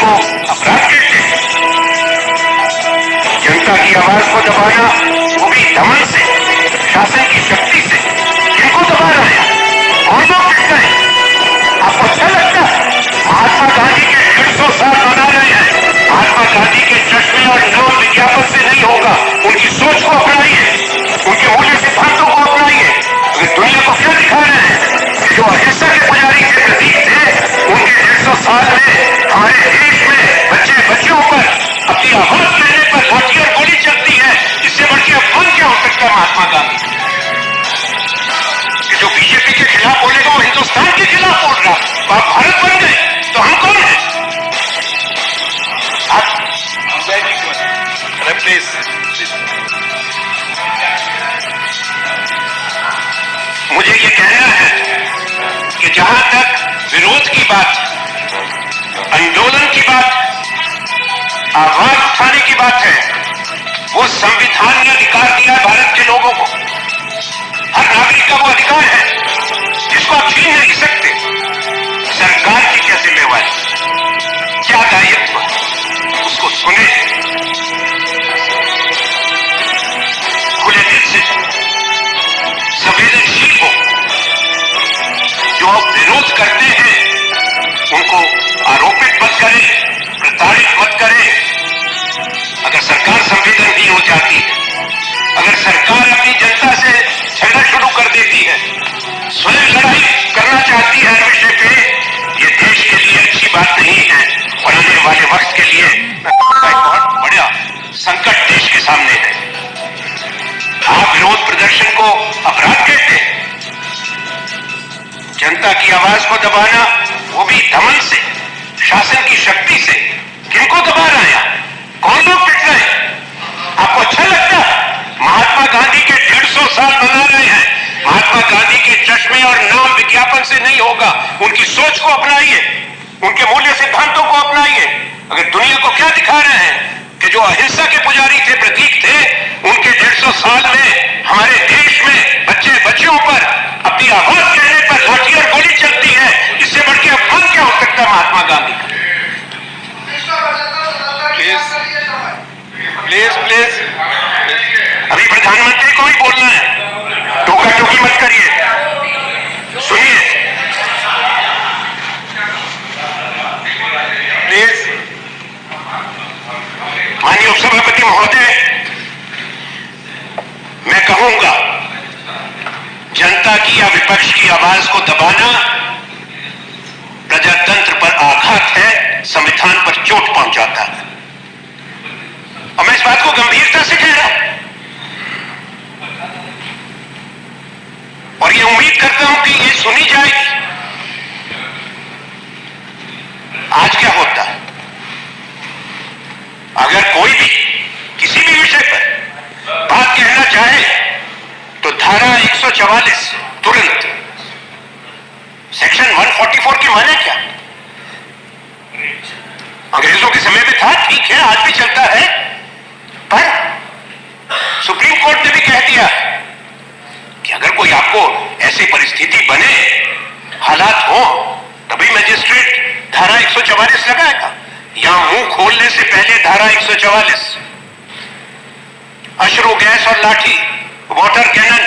को अपराध कहते हैं। जनता की आवाज को दबाना, वो भी दमन से, शासन की शक्ति से। किनको दबा रहे हैं? कौन लोग पिट रहे हैं? आपको अच्छा लगता है? महात्मा गांधी के 150 साल मना रहे हैं। महात्मा गांधी के चश्मे और नाम विज्ञापन से नहीं होगा। उनकी सोच को अपनाइए, उनके मूल्य सिद्धांतों को अपनाइए। अगर दुनिया को क्या दिखा रहे हैं कि जो अहिंसा के पुजारी के प्रतीक थे, उनके 150 साल में हमारे देश में बच्चे बच्चियों पर अपनी आवाज लेने पर लाठी और गोली चलती है। इससे बढ़ के अपमान क्या हो सकता है महात्मा गांधी? कि जो बीजेपी के खिलाफ बोलेगा वो हिंदुस्तान के खिलाफ बोल रहा। आप भारत बन गए तो हम कौन है? प्लीज मुझे ये कहना है कि जहां तक विरोध की बात, आंदोलन की बात, आवाज उठाने की बात है, वो संविधान ने अधिकार दिया है भारत के लोगों को। हर नागरिक का वो अधिकार है जिसको आप छीन नहीं सकते। सरकार की क्या जिम्मेवारी, क्या दायित्व, उसको सुने, खुले दिल से, संवेदनशील हो। जो विरोध करते हैं उनको आरोपित मत करें, प्रताड़ित मत करें। अगर सरकार संवेदनहीन हो जाती है, अगर सरकार अपनी जनता से झगड़ा शुरू कर देती है, स्वयं लड़ाई करना चाहती है हर विषय पे, ये देश के लिए अच्छी बात नहीं है। और आने वाले वक्त के लिए एक बहुत बड़ा संकट देश के सामने है। आप विरोध प्रदर्शन को अपराध कहते हैं। जनता की आवाज को दबाना, वो भी दमन से, शासन की शक्ति से। किनको दबा रहे हैं? कौन लोग पिट रहे हैं? आपको अच्छा लगता है? महात्मा गांधी के 150 साल मना रहे हैं। महात्मा गांधी के चश्मे और नाम विज्ञापन से नहीं होगा। उनकी सोच को अपनाइए, उनके मूल्य सिद्धांतों को अपनाइए। अगर दुनिया को क्या दिखा रहे हैं कि जो अहिंसा के पुजारी थे, प्रतीक थे, उनके 150 साल में हमारे देश में बच्चे बच्चियों पर अपनी आवाज कहने पर लाठी और गोली चलती है। इससे बढ़ के अपमान क्या हो सकता है महात्मा गांधी का? प्लीज प्लीज अभी प्रधानमंत्री को ही बोलना है, टोका टोकी मत करिए, सुनिए प्लीज। माननीय उपसभापति महोदय, मैं कहूंगा जनता की या विपक्ष की आवाज को दबाना प्रजातंत्र पर आघात है, संविधान पर चोट पहुंचाता है। और मैं इस बात को गंभीरता से कह रहा हूं और ये उम्मीद करता हूं कि ये सुनी जाएगी। आज क्या होता है, अगर कोई भी किसी भी विषय पर बात कहना चाहे तो धारा 144 तुरंत, सेक्शन 144 के माने क्या? अंग्रेजों के समय में था, ठीक है, आज भी चलता है, पर सुप्रीम कोर्ट ने भी कह दिया कि अगर कोई आपको ऐसी परिस्थिति बने, हालात हो, तभी मजिस्ट्रेट धारा 144 लगाएगा। यहां मुंह खोलने से पहले धारा 144, अश्रु गैस और लाठी, वाटर कैनन,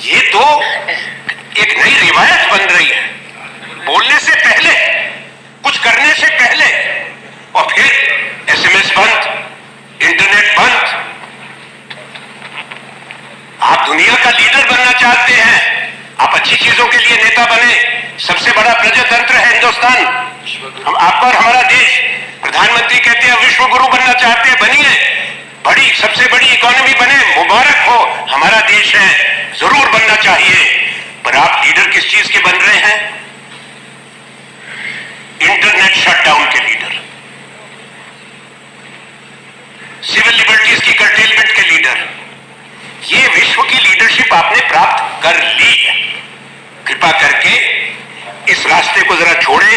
ये तो एक नई रिवायत बन रही है। बोलने से पहले, कुछ करने से पहले, और फिर एसएमएस बंद, इंटरनेट बंद। आप दुनिया का लीडर बनना चाहते हैं, आप अच्छी चीजों के लिए नेता बने। सबसे बड़ा प्रजातंत्र है हिंदुस्तान, हम आप और हमारा देश। प्रधानमंत्री कहते हैं विश्व गुरु बनना चाहते हैं, बनिए, बड़ी सबसे बड़ी इकोनॉमी बने, मुबारक हो, हमारा देश है, जरूर बनना चाहिए। पर आप लीडर किस चीज के बन रहे हैं? इंटरनेट शटडाउन के लीडर, सिविल लिबर्टीज की कर्टेलमेंट के लीडर। ये विश्व की लीडरशिप आपने प्राप्त कर ली है। कृपा करके इस रास्ते को जरा छोड़ें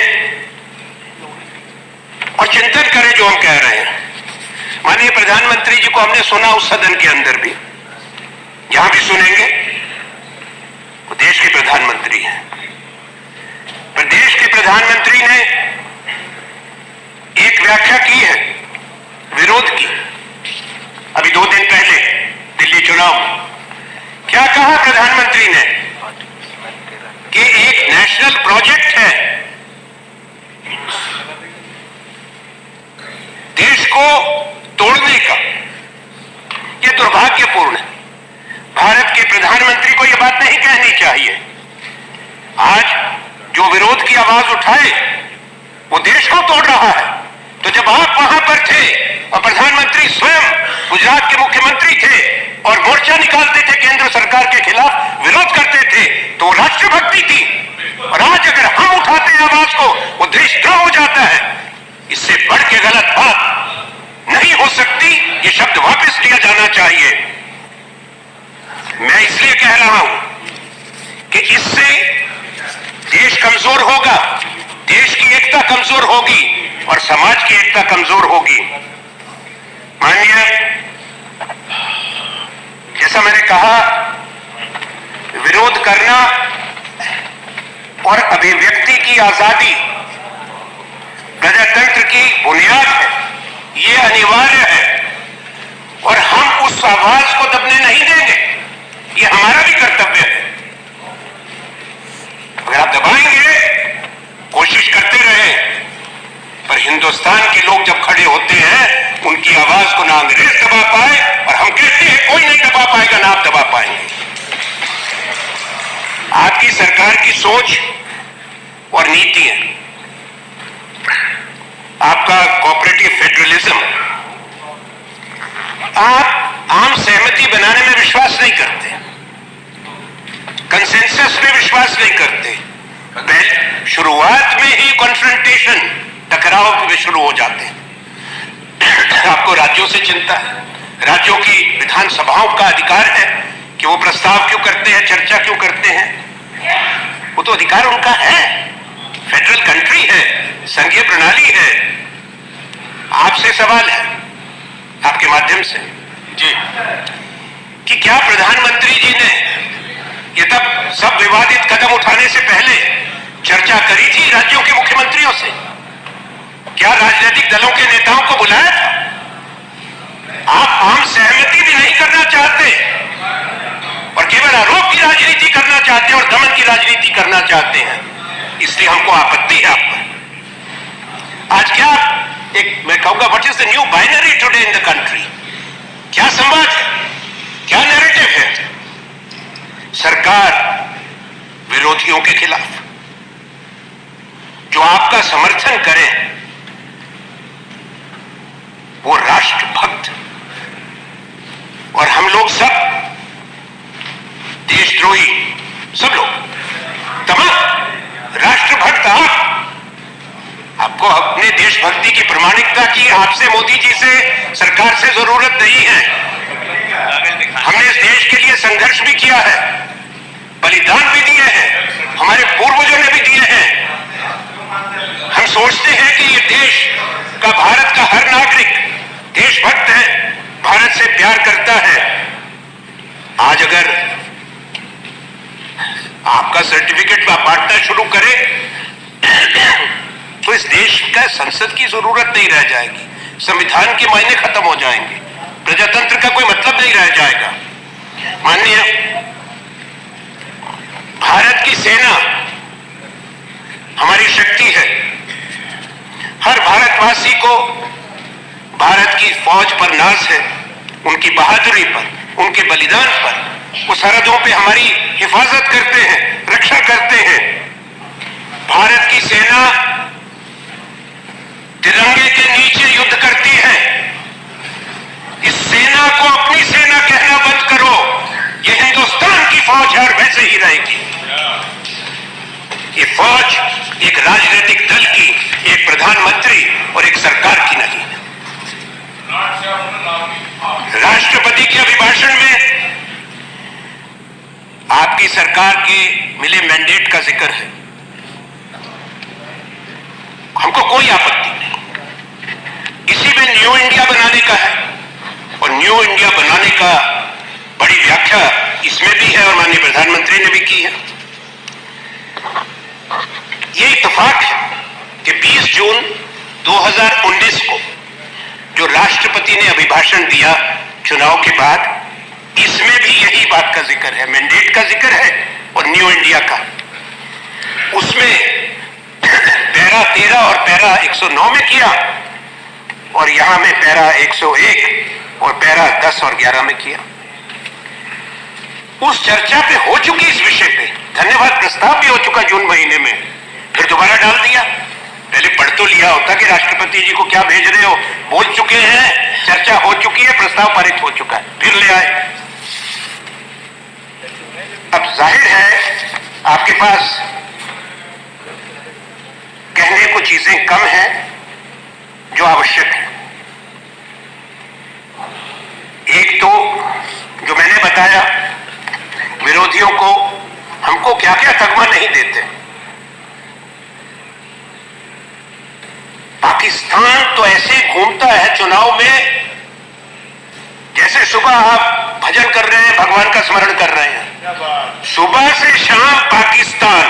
और चिंतन करें जो हम कह रहे हैं। माननीय प्रधानमंत्री जी को हमने सुना उस सदन के अंदर भी, यहां भी सुनेंगे। वो देश के प्रधानमंत्री हैं, पर देश के प्रधानमंत्री ने व्याख्या की है विरोध की, अभी 2 दिन पहले दिल्ली चुनाव में। क्या कहा प्रधानमंत्री ने कि एक नेशनल प्रोजेक्ट है, देश को तोड़ने का। यह दुर्भाग्यपूर्ण है। भारत के प्रधानमंत्री को यह बात नहीं कहनी चाहिए। आज जो विरोध की आवाज उठाए वो देश को तोड़ रहा है। तो जब आप वहां पर थे और प्रधानमंत्री स्वयं गुजरात के मुख्यमंत्री थे और मोर्चा निकालते थे केंद्र सरकार के खिलाफ, विरोध करते थे, तो राष्ट्रभक्ति थी। और आज अगर हम उठाते हैं आवाज को, वो देशद्रोह हो जाता है। इससे बढ़ के गलत बात नहीं हो सकती। ये शब्द वापस लिया जाना चाहिए। मैं इसलिए कह रहा हूं कि इससे देश कमजोर होगा, देश की एकता कमजोर होगी और समाज की एकता कमजोर होगी। माननीय, जैसा मैंने कहा, विरोध करना और अभिव्यक्ति की आजादी प्रजातंत्र की बुनियाद है, ये अनिवार्य है। और हम उस आवाज को दबने नहीं देंगे, ये हमारा भी कर्तव्य है। अगर आप दबाएंगे, कोशिश करते रहे, पर हिंदुस्तान के लोग जब खड़े होते हैं, उनकी आवाज को ना अंग्रेज दबा पाए, और हम कहते हैं कोई नहीं दबा पाएगा, ना आप दबा पाएंगे। आपकी सरकार की सोच और नीति है, आपका कोऑपरेटिव फेडरलिज्म, आप आम सहमति बनाने में विश्वास नहीं करते, कंसेंसस में विश्वास नहीं करते। पहले शुरुआत में ही कॉन्फ्रंटेशन, टकराव में शुरू हो जाते हैं। आपको राज्यों से चिंता है, राज्यों की विधानसभाओं का अधिकार है कि वो प्रस्ताव क्यों करते हैं, चर्चा क्यों करते हैं। वो तो अधिकार उनका है, फेडरल कंट्री है, संघीय प्रणाली है। आपसे सवाल है, आपके माध्यम से जी, कि क्या प्रधानमंत्री जी ने ये तब सब विवादित कदम उठाने से पहले चर्चा करी थी राज्यों के मुख्यमंत्रियों से? क्या राजनीतिक दलों के नेताओं को बुलाया था? आप आम सहमति भी नहीं करना चाहते और केवल आरोप की राजनीति करना चाहते हैं और दमन की राजनीति करना चाहते हैं। इसलिए हमको आपत्ति है आप पर। आज क्या मैं कहूंगा, what is the new binary today in the country? क्या संवाद है, क्या नैरेटिव है? सरकार विरोधियों के खिलाफ, जो आपका समर्थन करें वो राष्ट्रभक्त, और हम लोग सब देशद्रोही, सब लोग तमाम राष्ट्रभक्त। आपको अपने देशभक्ति की प्रामाणिकता की आपसे, मोदी जी से, सरकार से जरूरत नहीं है। हमने इस देश के लिए संघर्ष भी किया है, बलिदान भी दिए हैं, हमारे पूर्वजों ने भी दिए हैं। हम सोचते हैं कि ये देश का, भारत का हर नागरिक देशभक्त है, भारत से प्यार करता है। आज अगर आपका सर्टिफिकेट बांटना शुरू करें तो इस देश का संसद की जरूरत नहीं रह जाएगी, संविधान के मायने खत्म हो जाएंगे, प्रजातंत्र का कोई मतलब नहीं रह जाएगा। माननीय, भारत की सेना हमारी शक्ति है। हर भारतवासी को भारत की फौज पर नाज है, उनकी बहादुरी पर, उनके बलिदान पर। वो सरहदों पे हमारी हिफाजत करते हैं, रक्षा करते हैं। भारत की सेना तिरंगे के नीचे युद्ध करती है। इस सेना को अपनी सेना कहना बंद करो। ये हिंदुस्तान की फौज है और वैसे ही रहेगी। ये फौज एक राजनीतिक दल की, एक प्रधानमंत्री और एक सरकार की नहीं। राष्ट्रपति के अभिभाषण में आपकी सरकार के मिले मैंडेट का जिक्र है। हमको कोई आपत्ति नहीं, इसी में न्यू इंडिया बनाने का है, और न्यू इंडिया बनाने का बड़ी व्याख्या इसमें भी है और माननीय प्रधानमंत्री ने भी की है। ये इत्तेफाक है कि 20 जून 2019 को जो राष्ट्रपति ने अभिभाषण दिया चुनाव के बाद, इसमें भी यही बात का जिक्र है, मैंडेट का जिक्र है और न्यू इंडिया का। उसमें पैरा 13 और पैरा 109 में किया और यहां में पैरा 101 और पैरा 10 और 11 में किया। उस चर्चा पे हो चुकी इस विषय पे धन्यवाद प्रस्ताव भी हो चुका जून महीने में, फिर दोबारा डाल दिया। पहले पढ़ तो लिया होता कि राष्ट्रपति जी को क्या भेज रहे हो, बोल चुके हैं, चर्चा हो चुकी है, प्रस्ताव पारित हो चुका है, फिर ले आए। अब जाहिर है आपके पास कहने को चीजें कम हैं जो आवश्यक है। एक तो जो मैंने बताया, विरोधियों को हमको क्या क्या तगमा नहीं देते। पाकिस्तान तो ऐसे घूमता है चुनाव में जैसे सुबह आप भजन कर रहे हैं, भगवान का स्मरण कर रहे हैं। सुबह से शाम पाकिस्तान,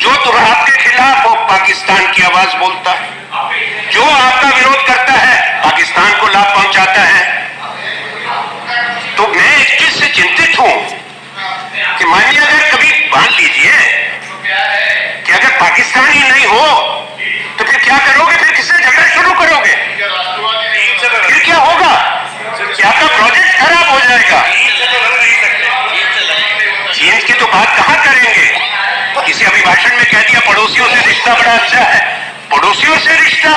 जो तो आपके खिलाफ हो पाकिस्तान की आवाज बोलता है, जो आपका विरोध करता है पाकिस्तान को लाभ पहुंचाता है। तो मैं इस चीज से चिंतित हूं कि मानिए अगर कभी मान लीजिए कि अगर पाकिस्तान ही नहीं हो तो फिर क्या करोगे, फिर किससे झगड़ा शुरू करोगे, फिर क्या होगा, क्या आपका प्रोजेक्ट खराब हो जाएगा। चीन की तो बात कहां करेंगे, किसी अभिभाषण में कह दिया पड़ोसियों से रिश्ता बड़ा अच्छा है। पड़ोसियों से रिश्ता,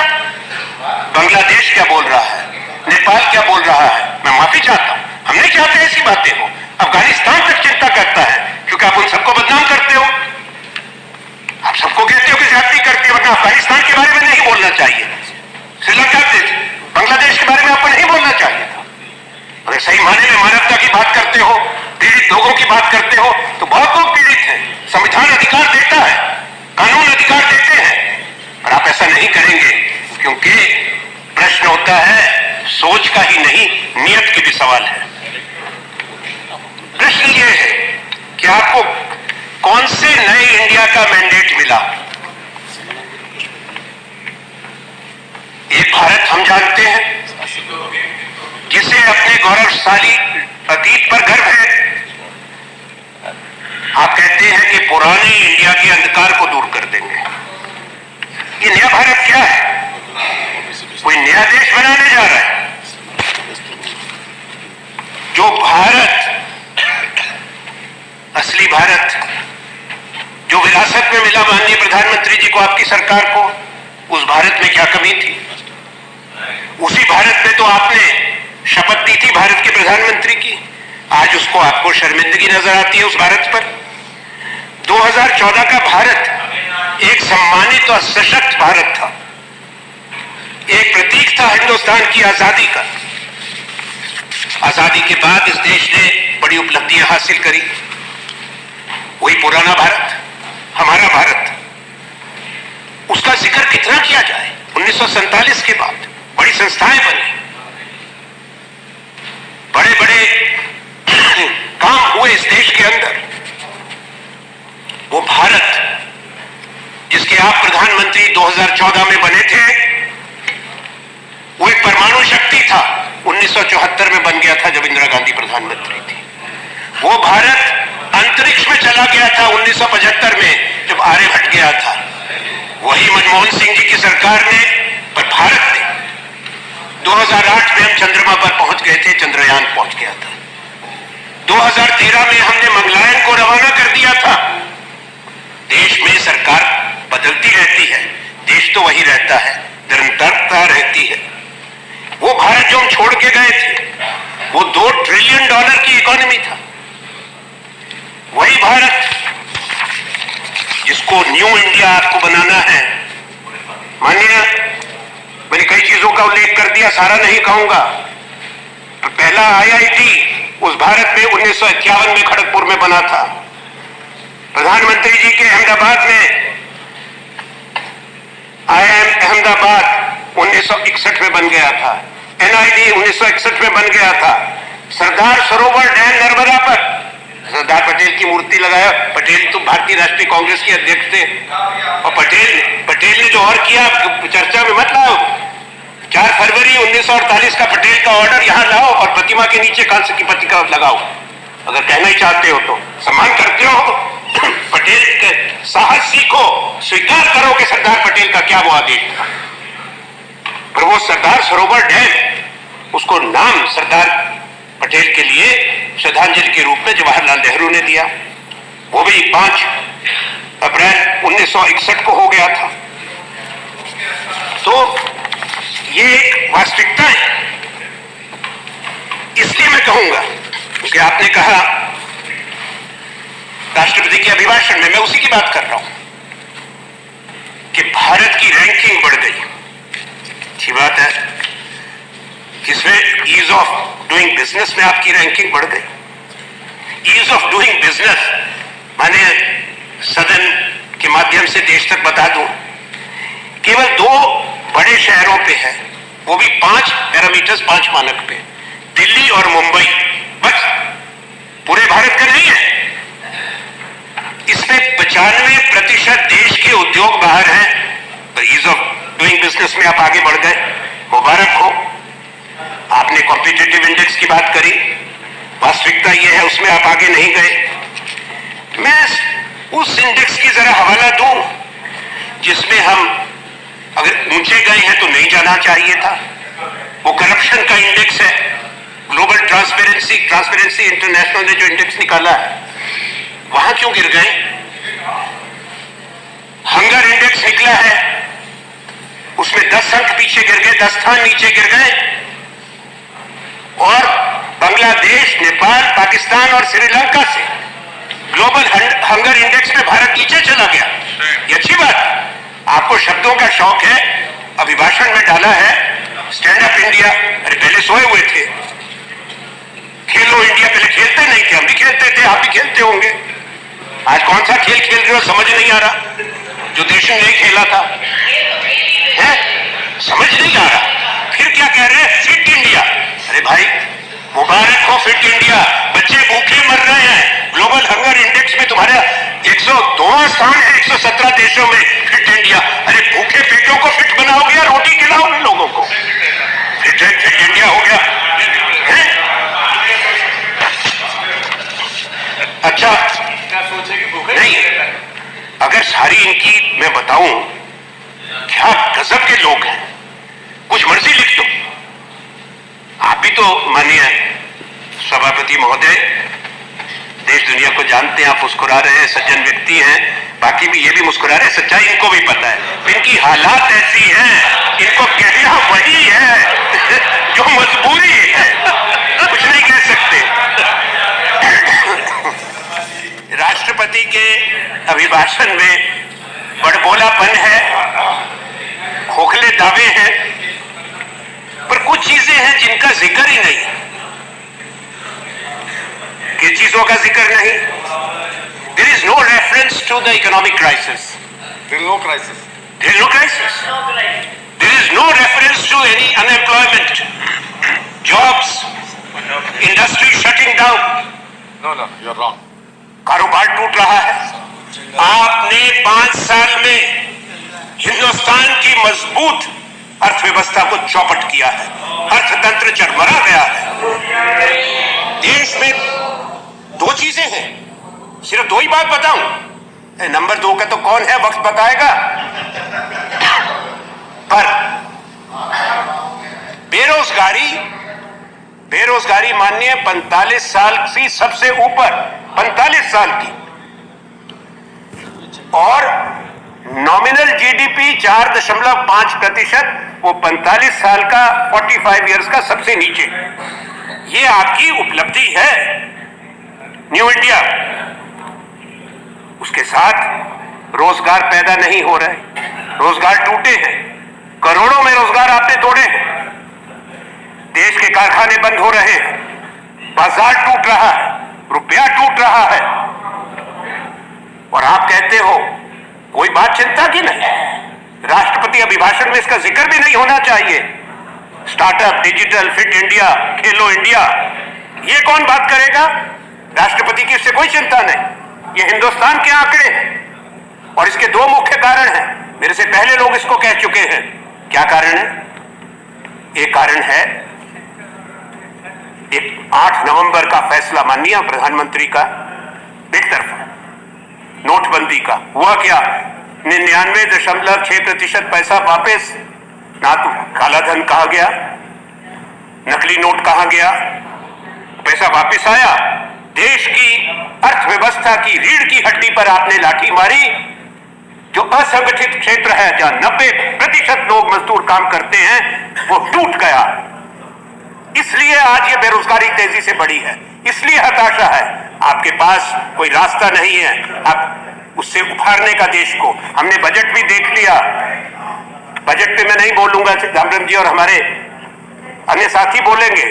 बांग्लादेश क्या बोल रहा है, नेपाल क्या बोल रहा है, मैं माफी चाहता हूं, हम नहीं चाहते ऐसी बातें हो। अफगानिस्तान तक चिंता करता है क्योंकि आप उन सबको बदनाम करते हो, आप सबको कहते हो कि ज्यादती करते हो, वरना अफगानिस्तान के बारे में नहीं बोलना चाहिए, श्रीलंका बांग्लादेश के बारे में आपको नहीं बोलना चाहिए था। अगर सही माने में मानवता की बात करते हो, पीड़ित लोगों की बात करते हो, तो बहुत लोग पीड़ित हैं, संविधान अधिकार देता है, कानून अधिकार देते हैं, पर आप ऐसा नहीं करेंगे क्योंकि प्रश्न होता है सोच का ही नहीं, नियत की भी सवाल है। प्रश्न यह है कि आपको कौन से नए इंडिया का मैंडेट मिला। एक भारत हम जानते हैं जिसे अपने गौरवशाली अतीत पर गर्व है। आप कहते हैं कि पुराने इंडिया के अंधकार को दूर कर देंगे। ये नया भारत क्या है, कोई नया देश बनाने जा रहा है। जो भारत, असली भारत जो विरासत में मिला माननीय प्रधानमंत्री जी को, आपकी सरकार को, उस भारत में क्या कमी थी। उसी भारत में तो आपने शपथ दी थी भारत के प्रधानमंत्री की, आज उसको आपको शर्मिंदगी नजर आती है उस भारत पर। 2014 का भारत एक सम्मानित और सशक्त भारत था, एक प्रतीक था हिंदुस्तान की आजादी का। आजादी के बाद इस देश ने बड़ी उपलब्धियां हासिल करी। वही पुराना भारत, हमारा भारत, उसका जिक्र कितना किया जाए। 1947 के बाद बड़ी संस्थाएं बनी, बड़े बड़े काम हुए इस देश के अंदर। वो भारत जिसके आप प्रधानमंत्री 2014 में बने थे, वो एक परमाणु शक्ति था, 1974 में बन गया था जब इंदिरा गांधी प्रधानमंत्री थी। वो भारत अंतरिक्ष में चला गया था 1975 में जब आर्यभट्ट गया था। वही मनमोहन सिंह जी की सरकार ने, पर भारत ने 2008 में हम चंद्रमा पर पहुंच गए थे, चंद्रयान पहुंच गया था। 2013 में हमने मंगलयान को रवाना कर दिया था। देश में सरकार बदलती रहती है, देश तो वही रहता है, निरंतरता रहती है। वो भारत जो हम छोड़ के गए थे, वो $2 ट्रिलियन की इकोनॉमी था। वही भारत जिसको न्यू इंडिया आपको बनाना है। मानिए मैंने कई चीजों का उल्लेख कर दिया, सारा नहीं कहूंगा। तो पहला IIT उस भारत में 1951 में खड़गपुर में बना था। प्रधानमंत्री जी के अहमदाबाद में IIM अहमदाबाद 1961 में बन गया था। NID 1961 में बन गया था। सरदार सरोवर डैम नर्मदा पर सरदार पटेल की मूर्ति आरोपी लगाया। पटेल तो भारतीय राष्ट्रीय कांग्रेस के अध्यक्ष थे, और पटेल ने जो और किया चर्चा में मत लाओ। 4 फरवरी 1948 का पटेल का ऑर्डर यहां लाओ और प्रतिमा के नीचे कांस्य की पट्टिका लगाओ, अगर कहना ही चाहते हो तो। सम्मान करते हो पटेल के साहस सीखो, स्वीकार करो कि सरदार पटेल का क्या वो आदेश था। पर वो सरदार सरोवर डैम, उसको नाम सरदार पटेल के लिए श्रद्धांजलि के रूप में जवाहरलाल नेहरू ने दिया। वो भी 5 अप्रैल 1961 को हो गया था। तो ये एक वास्तविकता है। इसलिए मैं कहूंगा, क्योंकि आपने कहा राष्ट्रपति के अभिभाषण में, मैं उसी की बात कर रहा हूं कि भारत की रैंकिंग बढ़ गई। अच्छी बात है, किसमें? ईज ऑफ डूइंग बिजनेस में आपकी रैंकिंग बढ़ गई। ईज ऑफ डूइंग बिजनेस माने सदन के माध्यम से देश तक बता दूं, केवल 2 बड़े शहरों पे है, वो भी 5 पैरामीटर्स, 5 मानक पे, दिल्ली और मुंबई, बस। पूरे भारत का नहीं है। इसमें 95% देश के उद्योग बाहर हैं। तो ईज ऑफ डूइंग बिजनेस में आप आगे बढ़ गए, मुबारक हो। आपने कॉम्पिटिटिव इंडेक्स की बात करी, वास्तविकता यह है उसमें आप आगे नहीं गए। मैं उस इंडेक्स की जरा हवाला दूं जिसमें हम अगर ऊंचे गए हैं तो नहीं जाना चाहिए था। वो करप्शन का इंडेक्स है। ग्लोबल ट्रांसपेरेंसी इंटरनेशनल ने जो इंडेक्स निकाला है, वहां क्यों गिर गए? हंगर इंडेक्स निकला है, उसमें 10 अंक पीछे गिर गए, 10 स्थान नीचे गिर गए। और बांग्लादेश, नेपाल, पाकिस्तान और श्रीलंका से ग्लोबल हंगर इंडेक्स में भारत नीचे चला गया। ये अच्छी बात। आपको शब्दों का शौक है, अभिभाषण में डाला है स्टैंड अप इंडिया। अरे पहले सोए हुए थे। खेलो इंडिया, पहले खेलते नहीं थे, हम भी खेलते थे, आप भी खेलते होंगे। आज कौन सा खेल खेल रहे हो समझ नहीं आ रहा, जो देश ने नहीं खेला था है? समझ नहीं आ रहा। फिर क्या कह रहे हैं? Fit India. अरे भाई मुबारक हो, फिट इंडिया। बच्चे भूखे मर रहे हैं। ग्लोबल हंगर इंडेक्स में तुम्हारा 102वां स्थान है 117 देशों में। Fit India. अरे भूखे पेटों को फिट बनाओगे या रोटी खिलाओगे लोगों को? फिट इंडिया हो गया है? अच्छा, क्या सोचेगी भूखे नहीं? अगर सारी इनकी मैं बताऊं, क्या गजब के लोग हैं। कुछ मर्जी लिख दो। आप भी तो माननीय सभापति महोदय देश दुनिया को जानते हैं, आप मुस्कुरा रहे हैं, सज्जन व्यक्ति हैं, बाकी भी ये भी मुस्कुरा रहे हैं, सच्चाई इनको भी पता है। इनकी हालात ऐसी हैं, इनको कहना वही है जो मजबूरी है, कुछ नहीं कह सकते। राष्ट्रपति के अभिभाषण में बड़बोलापन है, खोखले दावे हैं, पर कुछ चीजें हैं जिनका जिक्र ही नहीं। किन चीजों का जिक्र नहीं? There is no reference to the economic crisis. There is no crisis. There is no crisis. There is no reference to any unemployment, jobs, industry shutting down. No, you're wrong. कारोबार टूट रहा है। आपने 5 साल में हिंदुस्तान की मजबूत अर्थव्यवस्था को चौपट किया है। अर्थतंत्र चरमरा गया है। देश में 2 चीजें हैं, सिर्फ 2 ही बात बताऊं। नंबर 2 का तो कौन है, वक्त बताएगा। पर बेरोजगारी माननीय 45 साल की सबसे ऊपर, 45 साल की, और नॉमिनल जीडीपी 4.5%, वो 45 साल का 45 इयर्स का सबसे नीचे। ये आपकी उपलब्धि है न्यू इंडिया। उसके साथ रोजगार पैदा नहीं हो रहे, रोजगार टूटे हैं, करोड़ों में रोजगार आपने तोड़े हैं, देश के कारखाने बंद हो रहे हैं, बाजार टूट रहा है, रुपया टूट रहा है, और आप कहते हो कोई बात चिंता की नहीं। राष्ट्रपति अभिभाषण में इसका जिक्र भी नहीं होना चाहिए। स्टार्टअप, डिजिटल, फिट इंडिया, खेलो इंडिया, ये कौन बात करेगा? राष्ट्रपति की इससे कोई चिंता नहीं। ये हिंदुस्तान के आंकड़े हैं और इसके दो मुख्य कारण हैं। मेरे से पहले लोग इसको कह चुके हैं। क्या कारण है? एक कारण है एक 8 नवंबर का फैसला माननीय प्रधानमंत्री का एक तरफा नोटबंदी का। हुआ क्या? 99.6% पैसा वापस, ना तो काला धन कहा गया, नकली नोट कहा गया, पैसा वापस आया। देश की अर्थव्यवस्था की रीढ़ की हड्डी पर आपने लाठी मारी। जो असंगठित क्षेत्र है जहां 90% लोग मजदूर काम करते हैं वो टूट गया। इसलिए आज ये बेरोजगारी तेजी से बढ़ी है, इसलिए हताशा है। आपके पास कोई रास्ता नहीं है आप उससे उभारने का देश को। हमने बजट भी देख लिया। बजट पे मैं नहीं बोलूंगा, रामचंद्र जी और हमारे अन्य साथी बोलेंगे,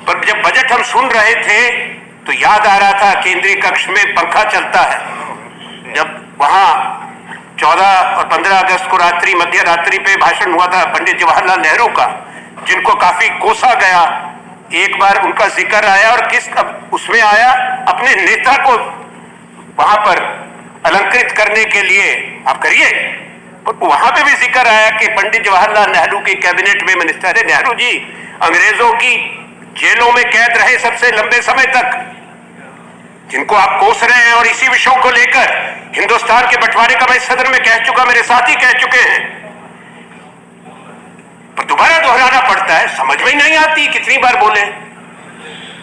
पर जब बजट हम सुन रहे थे तो याद आ रहा था केंद्रीय कक्ष में पंखा चलता है। जब वहां 14 और 15 अगस्त को रात्रि मध्य रात्रि पे भाषण हुआ था पंडित जवाहरलाल नेहरू का, जिनको काफी कोसा गया। एक बार उनका जिक्र आया और किस उसमें आया, अपने नेता को वहां पर अलंकृत करने के लिए आप करिए। वहां पे भी जिक्र आया कि पंडित जवाहरलाल नेहरू की कैबिनेट में मिनिस्टर है। नेहरू जी अंग्रेजों की जेलों में कैद रहे सबसे लंबे समय तक, जिनको आप कोस रहे हैं। और इसी विषयों को लेकर हिंदुस्तान के बंटवारे का मैं सदन में कह चुका, मेरे साथी कह चुके हैं, पर दोबारा दोहराना पड़ता है। समझ में ही नहीं आती कितनी बार बोले।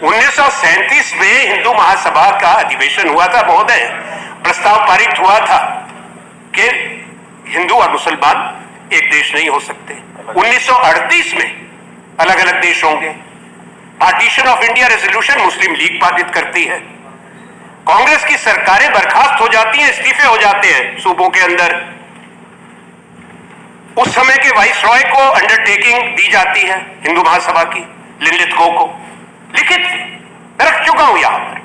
1937 में हिंदू महासभा का अधिवेशन हुआ था महोदय। प्रस्ताव पारित हुआ था कि हिंदू और मुसलमान एक देश नहीं हो सकते। 1938 में अलग अलग देश होंगे। Partition of India resolution Muslim league पारित करती है। कांग्रेस की सरकारें बर्खास्त हो जाती हैं, इस्तीफे हो जाते हैं सूबों के अंदर। उस समय के वाइसरॉय को अंडरटेकिंग दी जाती है हिंदू महासभा की, लिनलिथगो को। लिखित रख चुका हूं यहां पर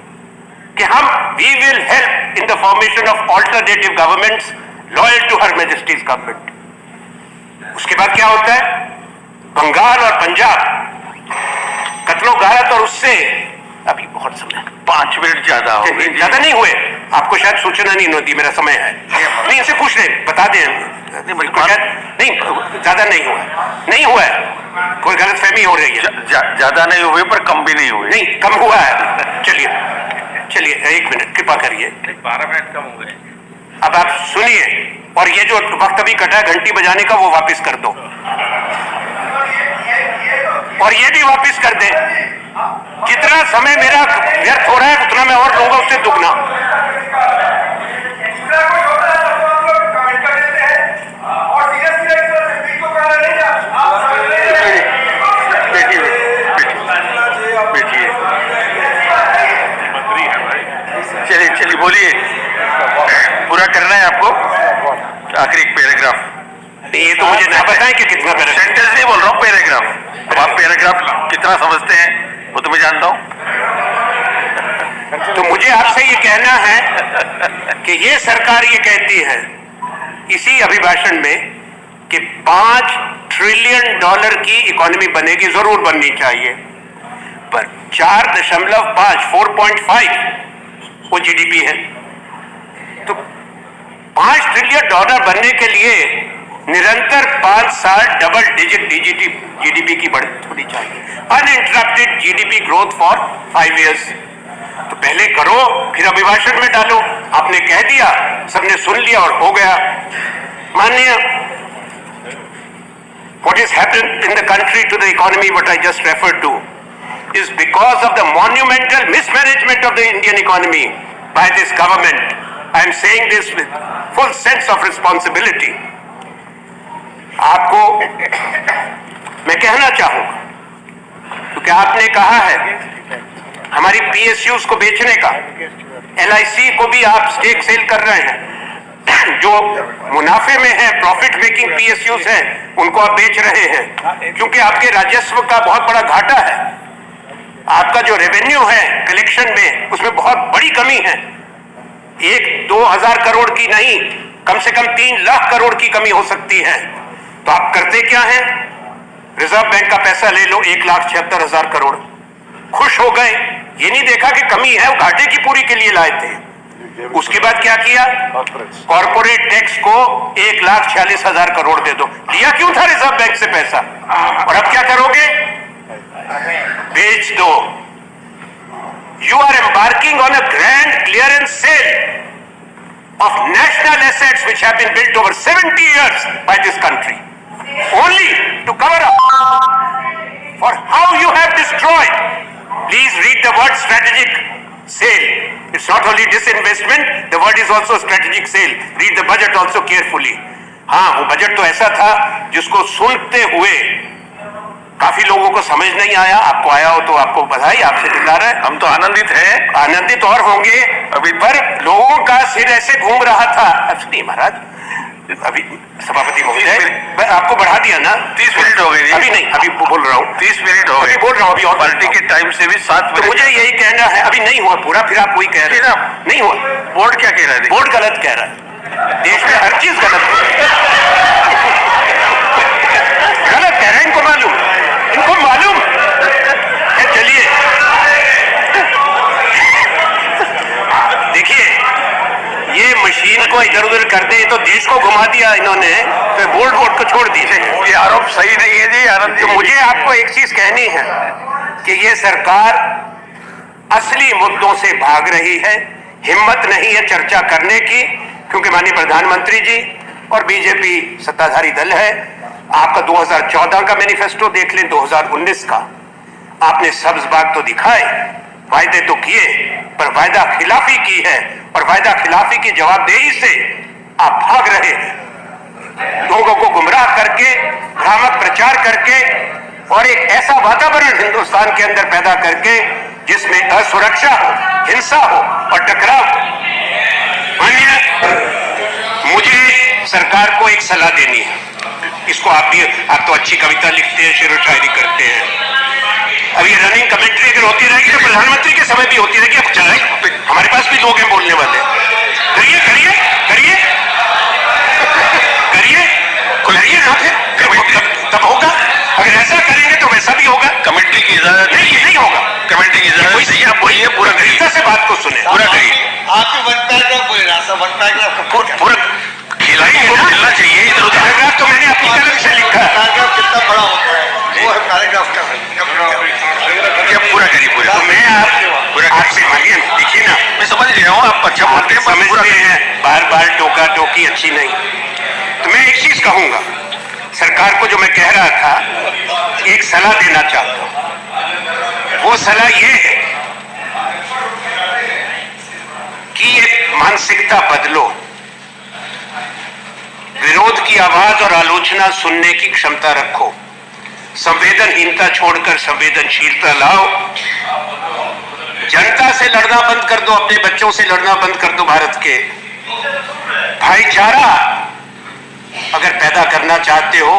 कि हम we will help in the formation of alternative governments loyal to her majesty's government. उसके बाद क्या होता है? बंगाल और पंजाब कत्लो गारत, और उससे अभी बहुत समय 5 मिनट ज्यादा हो गए। ज्यादा नहीं हुए, आपको शायद सूचना नहीं होती, मेरा समय है। नहीं इनसे पूछ रहे, बता दें। नहीं ज्यादा नहीं हुआ, नहीं हुआ है, कोई गलतफहमी हो रही है। ज्यादा नहीं हुए पर कम भी नहीं हुए। नहीं कम हुआ है। चलिए चलिए 1 मिनट कृपा करिए। 12 मिनट कम हुए। अब आप सुनिए, और ये जो वक्त अभी कटा है घंटी बजाने का वो वापस कर दो, और ये भी वापस कर दे। जितना समय मेरा व्यर्थ हो रहा है उतना मैं और लूंगा, उससे दुगना। चलिए चलिए बोलिए, पूरा करना है आपको। आखिरी एक पैराग्राफ। ये तो मुझे ना बताएं कि कितना पैराग्राफ। सेंटेंस नहीं बोल रहा हूँ, पैराग्राफ। अब आप पैराग्राफ कितना समझते हैं वो तो मैं जानता हूँ। तो मुझे आपसे ये कहना है कि ये सरकार ये कहती है इसी अभिभाषण में कि $5 ट्रिलियन की इकोनॉमी बनेगी, जरूर बननी चाहिए, पर 4.5 वो जीडीपी है। तो $5 ट्रिलियन बनने के लिए निरंतर 5 साल डबल डिजिट जीडीपी की बढ़त होनी चाहिए। Uninterrupted GDP growth for 5 years. तो पहले करो फिर अभिभाषण में डालो। आपने कह दिया, सबने सुन लिया और हो गया। माननीय, what has happened in the country to the economy, what I just referred to, is because of the monumental mismanagement of the Indian economy by this government. I am saying this with full sense of responsibility. आपको मैं कहना चाहूंगा, क्योंकि आपने कहा है हमारी PSUs को बेचने का, एलआईसी को भी आप स्टेक सेल कर रहे हैं। जो मुनाफे में है, प्रॉफिट मेकिंग पीएसयूज हैं, उनको आप बेच रहे हैं, क्योंकि आपके राजस्व का बहुत बड़ा घाटा है। आपका जो रेवेन्यू है कलेक्शन में, उसमें बहुत बड़ी कमी है। 1-2 हजार करोड़ की नहीं, कम से कम 3 लाख करोड़ की कमी हो सकती है। तो आप करते क्या हैं? रिजर्व बैंक का पैसा ले लो, 1,76,000 करोड़, खुश हो गए। ये नहीं देखा कि कमी है, वो घाटे की पूरी के लिए लाए थे। उसके बाद क्या किया? कॉर्पोरेट टैक्स को 1,46,000 करोड़ दे दो। लिया क्यों था रिजर्व बैंक से पैसा? और अब क्या करोगे? बेच दो। You are embarking on a grand clearance sale of national assets which have been built over 70 years by this country, only to cover up for how you have destroyed. Please read the word strategic sale. It's not only disinvestment, the word is also strategic sale. Read the budget also carefully. हाँ, वो budget तो ऐसा था जिसको सुनते हुए काफी लोगों को समझ नहीं आया। आपको आया हो तो आपको बधाई, आपसे दिला है। हम तो आनंदित हैं। आनंदित और होंगे अभी, पर लोगों का सिर ऐसे घूम रहा था। नहीं महाराज, अभी सभापति महोदय आपको बढ़ा दिया ना? 30 मिनट हो गए। अभी नहीं, अभी बोल रहा हूँ 30 मिनट हो गए। बोल रहा हूँ अभी, और पार्टी के टाइम से भी 7 तो मिनट। मुझे यही कहना है, अभी नहीं हुआ पूरा, फिर आप वही कह रहे हैं नहीं हुआ। बोर्ड क्या कह रहा है? बोर्ड गलत कह रहा है। देश में हर चीज गलत हो रही है। गलत कह रहे हैं, इनको मालूम, इनको मालूम। चलिए देखिए, ये मशीन को इधर उधर करते तो देश को घुमा दिया इन्होंने, तो बोर्ड को छोड़ दिए। ये आरोप सही नहीं है जी आनंद जी। तो मुझे आपको एक चीज कहनी है कि ये सरकार असली मुद्दों से भाग रही है। हिम्मत नहीं है चर्चा करने की, क्योंकि माननीय प्रधानमंत्री जी और बीजेपी सत्ताधारी दल है। आपका 2014 का मैनिफेस्टो देख लें, 2019 का। आपने सब्ज बाग तो दिखाए, वायदे तो किए, पर वायदा खिलाफी की है, और वायदा खिलाफी की जवाबदेही से आप भाग रहे हैं। लोगों को गुमराह करके, भ्रामक प्रचार करके, और एक ऐसा वातावरण हिंदुस्तान के अंदर पैदा करके जिसमें असुरक्षा हो, हिंसा हो और टकराव हो। माननीय, मुझे सरकार को एक सलाह देनी है। इसको आप तो अच्छी कविता लिखते हैं, शेर व शायरी करते हैं। अब ये रनिंग कमेंट्री अगर होती रहेगी तो प्रधानमंत्री के समय भी होती रहेगी। अब चलाए, हमारे पास भी लोग हैं बोलने वाले। करिए करिए करिए करिए करिए ना, फिर तब होगा। अगर ऐसा करेंगे तो वैसा भी होगा। कमेंट्री की इजाजत नहीं होगा। कमेंट्री की इजाजत नहीं, आप बोलिए, पूरा करिए, से बात को सुने, पूरा करिए। आपके वन पैराग्राफ बोलेगा, सब वन पैराग्राफ पूरा खिलाइए, मिलना चाहिए। इधर उधर पैराग्राफ तो मैंने अपनी कलम से लिखा है। पैराग्राफ कितना बड़ा होता है, वो है पैराग्राफ का। क्या पूरा करिए, पूरा। तो मैं आपसे मांगिए, देखिए ना, मैं समझ रहा हूँ आप अच्छा बोलते हैं, पर पूरा समझते हैं। बार बार टोका टोकी अच्छी नहीं। तो मैं एक चीज कहूंगा सरकार को, जो मैं कह रहा था, एक सलाह देना चाहता हूं। वो सलाह ये है कि एक मानसिकता बदलो, विरोध की आवाज और आलोचना सुनने की क्षमता रखो, संवेदनहीनता छोड़कर संवेदनशीलता लाओ, जनता से लड़ना बंद कर दो, अपने बच्चों से लड़ना बंद कर दो। भारत के भाईचारा अगर पैदा करना चाहते हो,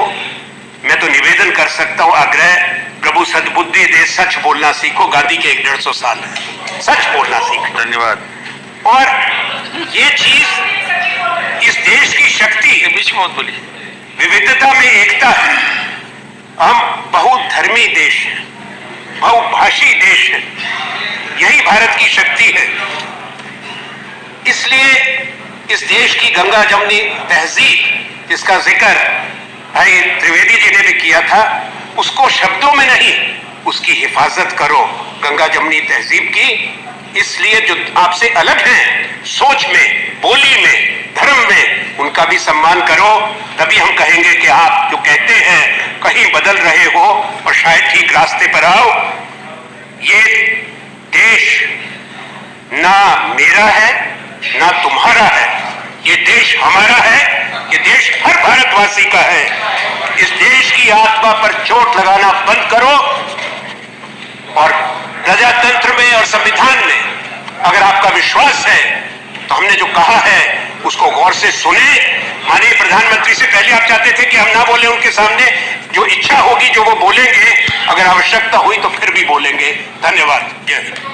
मैं तो निवेदन कर सकता हूं, आग्रह, प्रभु सद्बुद्धि दे, सच बोलना सीखो। गांधी के 150 साल है, सच बोलना सीखो। धन्यवाद। और ये चीज इस देश की शक्ति, बीच में मत बोलिए, विविधता में एकता है। हम बहुधर्मी देश है, बहुभाषी देश है, यही भारत की शक्ति है। इसलिए इस देश की गंगा जमनी तहजीब, जिसका जिक्र भाई त्रिवेदी जी ने भी किया था, उसको शब्दों में नहीं, उसकी हिफाजत करो, गंगा जमनी तहजीब की। इसलिए जो आपसे अलग हैं, सोच में, बोली में, धर्म में, उनका भी सम्मान करो। तभी हम कहेंगे कि आप जो कहते हैं कहीं बदल रहे हो और शायद ठीक रास्ते पर आओ। ये देश ना मेरा है ना तुम्हारा है, ये देश हमारा है, ये देश हर भारतवासी का है। इस देश की आत्मा पर चोट लगाना बंद करो, और प्रजातंत्र में और संविधान में अगर आपका विश्वास है तो हमने जो कहा है उसको गौर से सुने। माननीय प्रधानमंत्री से पहले आप चाहते थे कि हम ना बोले उनके सामने, जो इच्छा होगी जो वो बोलेंगे, अगर आवश्यकता हुई तो फिर भी बोलेंगे। धन्यवाद। जय हिंद।